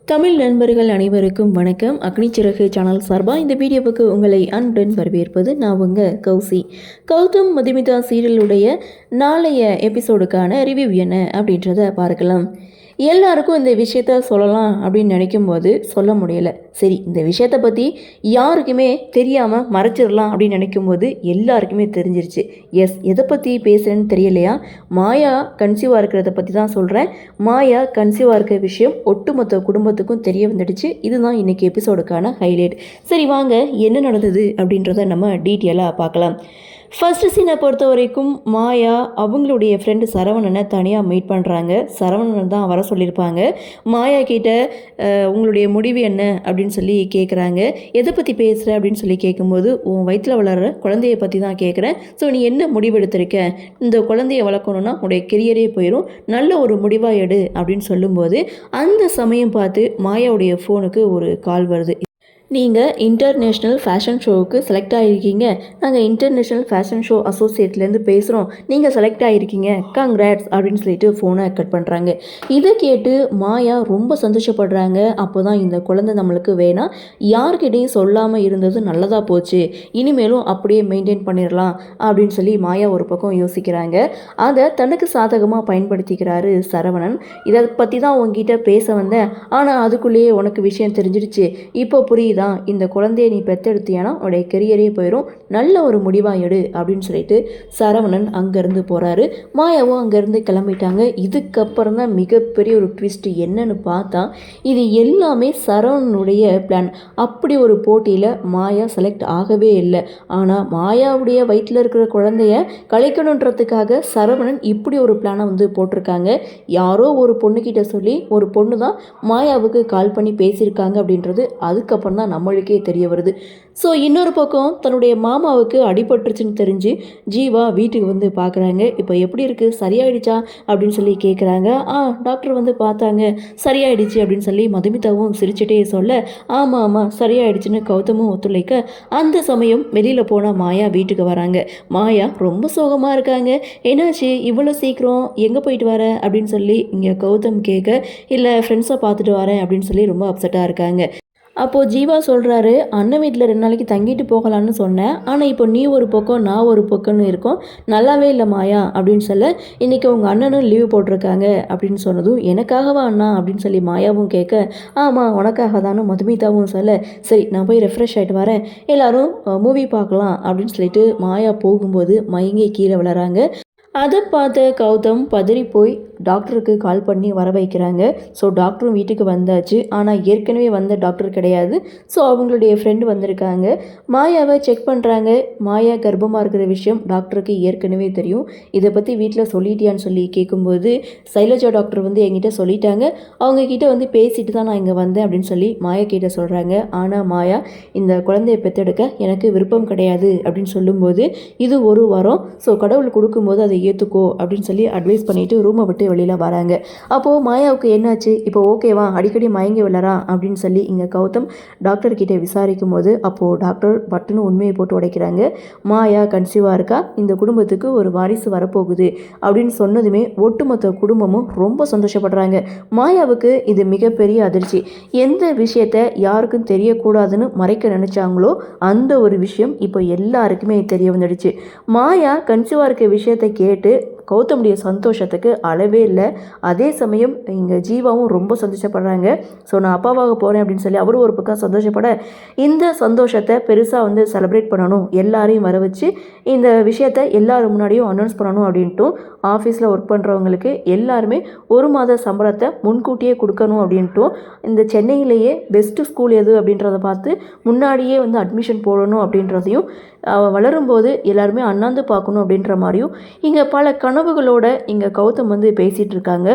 தமிழ் நண்பர்கள் அனைவருக்கும் வணக்கம். அக்னிச்சிறகு சேனல் சார்பாக இந்த வீடியோவுக்கு உங்களை அன்புடன் வரவேற்பது நான் உங்கள் கௌசி. கௌதம் மதுமிதா சீரியலுடைய நாளைய எபிசோடுக்கான ரிவ்யூ என்ன அப்படின்றத பார்க்கலாம். எல்லாருக்கும் இந்த விஷயத்த சொல்லலாம் அப்படின்னு நினைக்கும் போது சொல்ல முடியலை. சரி, இந்த விஷயத்தை பற்றி யாருக்குமே தெரியாமல் மறைச்சிடலாம் அப்படின்னு நினைக்கும் போது எல்லாருக்குமே தெரிஞ்சிருச்சு. எதை பற்றி பேசுகிறேன்னு தெரியலையா? மாயா கன்சீவாக இருக்கிறத பற்றி தான் சொல்கிறேன். மாயா கன்சீவாக இருக்கிற விஷயம் ஒட்டுமொத்த குடும்பத்துக்கும் தெரிய வந்துடுச்சு. இதுதான் இன்றைக்கி எபிசோடுக்கான ஹைலைட். சரி வாங்க, என்ன நடந்தது அப்படின்றத நம்ம டீட்டெயிலாக பார்க்கலாம். ஃபர்ஸ்ட் சீனை பொறுத்த வரைக்கும் மாயா அவங்களுடைய ஃப்ரெண்டு சரவணனை தனியாக மீட் பண்ணுறாங்க. சரவணன் தான் வர சொல்லியிருப்பாங்க. மாயா கிட்ட உங்களுடைய முடிவு என்ன அப்படின்னு சொல்லி கேட்குறாங்க. எதை பற்றி பேசுகிற அப்படின்னு சொல்லி கேட்கும்போது, உன் வயிற்றில் வளர்கிற குழந்தைய பற்றி தான் கேட்குறேன். ஸோ நீ என்ன முடிவு எடுத்திருக்க? இந்த குழந்தைய வளர்க்கணுன்னா உடைய கெரியரே போயிடும், நல்ல ஒரு முடிவாக எடு அப்படின்னு சொல்லும்போது அந்த சமயம் பார்த்து மாயாவுடைய ஃபோனுக்கு ஒரு கால் வருது. நீங்கள் இன்டர்நேஷ்னல் ஃபேஷன் ஷோவுக்கு செலக்ட் ஆகிருக்கீங்க. நாங்கள் இன்டர்நேஷ்னல் ஃபேஷன் ஷோ அசோசியேட்லேருந்து பேசுகிறோம். நீங்கள் செலக்ட் ஆகிருக்கீங்க, கங்க்ராட்ஸ் அப்படின்னு சொல்லிட்டு ஃபோனை கட் பண்ணுறாங்க. இதை கேட்டு மாயா ரொம்ப சந்தோஷப்படுறாங்க. அப்போ தான் இந்த குழந்தை நம்மளுக்கு வேணாம், யார்கிட்டையும் சொல்லாமல் இருந்தது நல்லதாக போச்சு, இனிமேலும் அப்படியே மெயின்டைன் பண்ணிடலாம் அப்படின்னு சொல்லி மாயா ஒரு பக்கம் யோசிக்கிறாங்க. அதை தனக்கு சாதகமாக பயன்படுத்திக்கிறாரு சரவணன். இதை பற்றி தான் உங்ககிட்ட பேச வந்தேன், ஆனால் அதுக்குள்ளேயே உனக்கு விஷயம் தெரிஞ்சிடுச்சு. இப்போ புரியுது தான், இந்த குழந்தைய நீ பெற்றெடுத்தியானா உடைய கெரியரே போயிடும், நல்ல ஒரு முடிவாக எடு அப்படின்னு சொல்லிட்டு சரவணன் அங்கேருந்து போகிறாரு. மாயாவும் அங்கேருந்து கிளம்பிட்டாங்க. இதுக்கப்புறம் தான் மிகப்பெரிய ஒரு ட்விஸ்ட் என்னன்னு பார்த்தா, இது எல்லாமே சரவணனுடைய பிளான். அப்படி ஒரு போட்டியில் மாயா செலக்ட் ஆகவே இல்லை. ஆனால் மாயாவுடைய வயிற்றில் இருக்கிற குழந்தைய கலைக்கணுன்றதுக்காக சரவணன் இப்படி ஒரு பிளானை போட்டிருக்காங்க. யாரோ ஒரு பொண்ணுக்கிட்ட சொல்லி ஒரு பொண்ணு தான் மாயாவுக்கு கால் பண்ணி பேசியிருக்காங்க அப்படின்றது அதுக்கப்புறம் தான் நம்மளுக்கே தெரிய வருது. ஸோ இன்னொரு பக்கம் தன்னுடைய மாமாவுக்கு அடிபட்டுருச்சுன்னு தெரிஞ்சு ஜீவா வீட்டுக்கு பார்க்குறாங்க. இப்போ எப்படி இருக்குது, சரியாயிடுச்சா அப்படின்னு சொல்லி கேட்குறாங்க. டாக்டர் பார்த்தாங்க, சரியாயிடுச்சு அப்படின்னு சொல்லி மதுமிதாவும் சிரிச்சுட்டே சொல்ல, ஆமாம் சரியாயிடுச்சுன்னு கௌதமும் ஒத்துழைக்க, அந்த சமயம் வெளியில் போன மாயா வீட்டுக்கு வராங்க. மாயா ரொம்ப சோகமாக இருக்காங்க. என்னாச்சு இவ்வளோ சீக்கிரம், எங்கே போயிட்டு வர அப்படின்னு சொல்லி இங்கே கௌதம் கேட்க, இல்லை ஃப்ரெண்ட்ஸை பார்த்துட்டு வரேன் அப்படின்னு சொல்லி ரொம்ப அப்செட்டாக இருக்காங்க. அப்போது ஜீவா சொல்கிறாரு, அண்ணன் வீட்டில் 2 நாளைக்கு தங்கிட்டு போகலான்னு சொன்னேன், ஆனால் இப்போ நீ ஒரு பக்கம் நான் ஒரு பக்கம்னு இருக்கோம், நல்லாவே இல்லை மாயா அப்படின்னு சொல்ல, இன்றைக்கி உங்கள் அண்ணனும் லீவ் போட்டிருக்காங்க அப்படின்னு சொன்னதும், எனக்காகவா அண்ணா அப்படின்னு சொல்லி மாயாவும் கேட்க, ஆமாம் உனக்காக தானே மதுமிதாவும் சொல்ல, சரி நான் போய் ரெஃப்ரெஷ் ஆகிட்டு வரேன், எல்லோரும் மூவி பார்க்கலாம் அப்படின்னு சொல்லிட்டு மாயா போகும்போது மயங்கி கீழே விழுறாங்க. அதை பார்த்த கௌதம் பதறி போய் டாக்டருக்கு கால் பண்ணி வர வைக்கிறாங்க. ஸோ டாக்டரும் வீட்டுக்கு வந்தாச்சு. ஆனால் ஏற்கனவே வந்த டாக்டர் கிடையாது. ஸோ அவங்களுடைய ஃப்ரெண்டு வந்திருக்காங்க. மாயாவை செக் பண்ணுறாங்க. மாயா கர்ப்பமாக இருக்கிற விஷயம் டாக்டருக்கு ஏற்கனவே தெரியும். இதை பற்றி வீட்டில் சொல்லிட்டியான்னு சொல்லி கேட்கும்போது, சைலஜா டாக்டர் என்கிட்ட சொல்லிட்டாங்க, அவங்கக்கிட்ட பேசிட்டு தான் நான் இங்கே வந்தேன் அப்படின்னு சொல்லி மாயா கிட்ட சொல்கிறாங்க. ஆனால் மாயா இந்த குழந்தையை பெற்றெடுக்க எனக்கு விருப்பம் கிடையாது அப்படின்னு சொல்லும்போது, இது ஒரு வாரம், ஸோ கடவுள் கொடுக்கும்போது அதை ஏற்றுக்கோ அப்படின்னு சொல்லி அட்வைஸ் பண்ணிவிட்டு ரூமை விட்டு வெளியில் வராங்க. அப்போது மாயாவுக்கு என்னாச்சு, இப்போ ஓகேவா, அடிக்கடி மயங்கி விழறா அப்படின்னு சொல்லி இங்கே கௌதம் டாக்டர்கிட்ட விசாரிக்கும் போது, அப்போது டாக்டர் பட்டுன்னு உண்மையை போட்டு உடைக்கிறாங்க. மாயா கன்சீவாக இருக்கா, இந்த குடும்பத்துக்கு ஒரு வாரிசு வரப்போகுது அப்படின்னு சொன்னதுமே ஒட்டுமொத்த குடும்பமும் ரொம்ப சந்தோஷப்படுறாங்க. மாயாவுக்கு இது மிகப்பெரிய அதிர்ச்சி. எந்த விஷயத்தை யாருக்கும் தெரியக்கூடாதுன்னு மறைக்க நினச்சாங்களோ அந்த ஒரு விஷயம் இப்போ எல்லாருக்குமே தெரிய வந்துடுச்சு. மாயா கன்சீவாக இருக்க விஷயத்தை கேட்டு கௌதமுடைய சந்தோஷத்துக்கு அளவே இல்லை. அதே சமயம் இங்கே ஜீவாவும் ரொம்ப சந்தோஷப்படுறாங்க. ஸோ நான் அப்பாவாக போகிறேன் அப்படின்னு சொல்லி அவரும் ஒரு பக்கம் சந்தோஷப்பட, இந்த சந்தோஷத்தை பெருசாக செலிப்ரேட் பண்ணணும், எல்லாரையும் வர வச்சு இந்த விஷயத்தை எல்லாரும் முன்னாடியும் அனௌன்ஸ் பண்ணணும் அப்படின்ட்டும், ஆஃபீஸில் ஒர்க் பண்ணுறவங்களுக்கு எல்லாருமே 1 மாத சம்பளத்தை முன்கூட்டியே கொடுக்கணும் அப்படின்ட்டும், இந்த சென்னையிலேயே பெஸ்ட்டு ஸ்கூல் எது அப்படின்றத பார்த்து முன்னாடியே அட்மிஷன் போடணும் அப்படின்றதையும், வளரும்போது எல்லாருமே அண்ணாந்து பார்க்கணும் அப்படின்ற மாதிரியும் இங்கே பல கனவுகளோட இங்கே கௌதம் பேசிகிட்டு இருக்காங்க.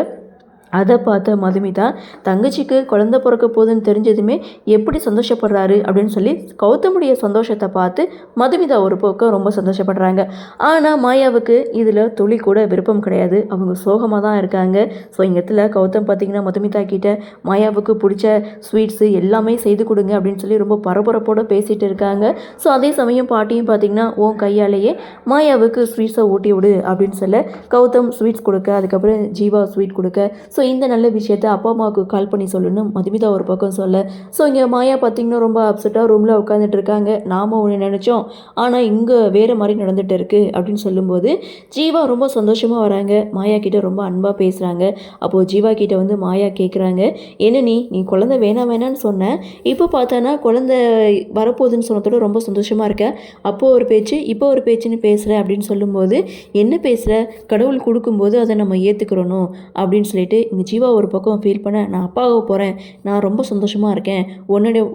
அதை பார்த்த மதுமிதா தங்கச்சிக்கு குழந்தை பிறக்க போகுதுன்னு தெரிஞ்சதுமே எப்படி சந்தோஷப்படுறாரு அப்படின்னு சொல்லி கௌதமுடைய சந்தோஷத்தை பார்த்து மதுமிதா ஒரு பக்கம் ரொம்ப சந்தோஷப்படுறாங்க. ஆனால் மாயாவுக்கு இதில் துளி கூட விருப்பம் கிடையாது. அவங்க சோகமாக தான் இருக்காங்க. ஸோ இந்த இடத்துல கௌதம் பார்த்திங்கன்னா மதுமிதா கிட்ட மாயாவுக்கு பிடிச்ச ஸ்வீட்ஸு எல்லாமே செய்து கொடுங்க அப்படின்னு சொல்லி ரொம்ப பரபரப்போடு பேசிகிட்டு இருக்காங்க. ஸோ அதே சமயம் பாட்டியும் பார்த்திங்கன்னா உன் கையாலேயே மாயாவுக்கு ஸ்வீட்ஸை ஊட்டி விடு அப்படின்னு சொல்ல கௌதம் ஸ்வீட்ஸ் கொடுக்க, அதுக்கப்புறம் ஜீவா ஸ்வீட் கொடுக்க, ஸோ இந்த நல்ல விஷயத்த அப்பா அம்மாவுக்கு கால் பண்ணி சொல்லணும் மதுமிதா ஒரு பக்கம் சொல்ல. ஸோ இங்கே மாயா பார்த்திங்கன்னா ரொம்ப அப்செட்டாக ரூமில் உட்காந்துட்டு இருக்காங்க. நாம் ஒன்று நினச்சோம், ஆனால் இங்கே வேறு மாதிரி நடந்துகிட்டு இருக்குது அப்படின்னு சொல்லும்போது ஜீவா ரொம்ப சந்தோஷமாக வராங்க. மாயா கிட்ட ரொம்ப அன்பாக பேசுகிறாங்க. அப்போது ஜீவா கிட்ட வந்து மாயா கேட்குறாங்க, என்ன நீ குழந்தை வேணான்னு சொன்ன, இப்போ பார்த்தானா குழந்தை வரப்போகுதுன்னு சொன்னதோட ரொம்ப சந்தோஷமாக இருக்க, அப்போது ஒரு பேச்சு இப்போ ஒரு பேச்சுன்னு பேசுகிற அப்படின்னு சொல்லும்போது, என்ன பேசுகிற, கடவுள் கொடுக்கும்போது அதை நம்ம ஏற்றுக்கிறணும் அப்படின்னு சொல்லிட்டு இங்கே ஜீவா ஒரு பக்கம் ஃபீல் பண்ண, நான் அப்பாவை போகிறேன், நான் ரொம்ப சந்தோஷமாக இருக்கேன்,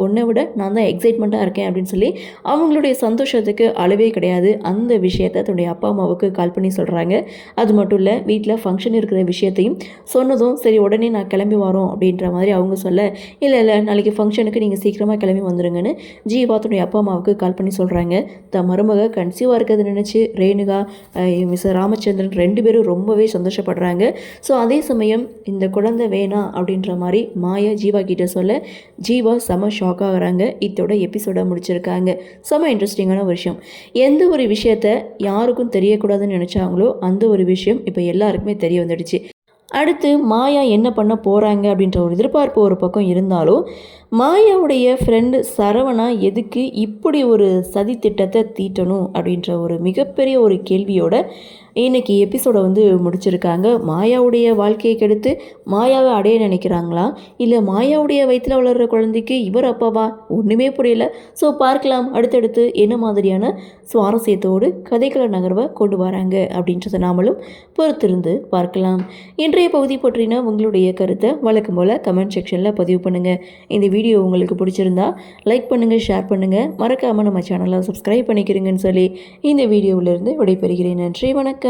உன்னை விட நான் தான் எக்ஸைட்மெண்ட்டாக இருக்கேன் அப்படின்னு சொல்லி அவங்களுடைய சந்தோஷத்துக்கு அளவே கிடையாது. அந்த விஷயத்தை தன்னுடைய அப்பா அம்மாவுக்கு கால் பண்ணி சொல்கிறாங்க. அது மட்டும் இல்லை, வீட்டில் ஃபங்க்ஷன் இருக்கிற விஷயத்தையும் சொன்னதும் சரி உடனே நான் கிளம்பி வரோம் அப்படின்ற மாதிரி அவங்க சொல்ல, இல்லை நாளைக்கு ஃபங்க்ஷனுக்கு நீங்கள் சீக்கிரமாக கிளம்பி வந்துடுங்கன்னு ஜீவா தன்னுடைய அப்பா அம்மாவுக்கு கால் பண்ணி சொல்கிறாங்க. மருமக கன்சீவாக இருக்கிறது நினச்சி ரேணுகா மிஸ்டர் ராமச்சந்திரன் 2 பேரும் ரொம்பவே சந்தோஷப்படுறாங்க. ஸோ அதே சமயம் இந்த குழந்தை வேணாம் அப்படின்ற மாதிரி மாயா ஜீவா கிட்ட சொல்ல ஜீவா செம ஷாக் ஆகுறாங்க. இதோட எபிசோட முடிச்சிருக்காங்க. செம இன்ட்ரெஸ்டிங்கான விஷயம். எந்த ஒரு விஷயத்த யாருக்கும் தெரியக்கூடாதுன்னு நினச்சாங்களோ அந்த ஒரு விஷயம் இப்போ எல்லாருக்குமே தெரிய வந்துடுச்சு. அடுத்து மாயா என்ன பண்ண போகிறாங்க அப்படின்ற ஒரு எதிர்பார்ப்பு ஒரு பக்கம் இருந்தாலும், மாயாவுடைய ஃப்ரெண்டு சரவணா எதுக்கு இப்படி ஒரு சதி திட்டத்தை தீட்டணும் அப்படின்ற ஒரு மிகப்பெரிய ஒரு கேள்வியோட இன்றைக்கி எபிசோடை வந்து முடிச்சிருக்காங்க. மாயாவுடைய வாழ்க்கையை கெடுத்து மாயாவை அடைய நினைக்கிறாங்களா, இல்லை மாயாவுடைய வயிற்றில் வளர்கிற குழந்தைக்கு இவர் அப்பாவா, ஒன்றுமே புரியல. ஸோ பார்க்கலாம் அடுத்தடுத்து என்ன மாதிரியான சுவாரஸ்யத்தோடு கதைக்கள நகர்வை கொண்டு வராங்க அப்படின்றத நாமளும் பொறுத்திருந்து பார்க்கலாம். இன்றைய பகுதி பற்றின உங்களுடைய கருத்தை வழக்கம் போல் கமெண்ட் செக்ஷனில் பதிவு பண்ணுங்கள். இந்த வீடியோ உங்களுக்கு பிடிச்சிருந்தா லைக் பண்ணுங்கள், ஷேர் பண்ணுங்கள், மறக்காமல் நம்ம சேனலை சப்ஸ்கிரைப் பண்ணிக்கிறீங்கன்னு சொல்லி இந்த வீடியோவிலிருந்து விடைபெறுகிறேன். நன்றி, வணக்கம்.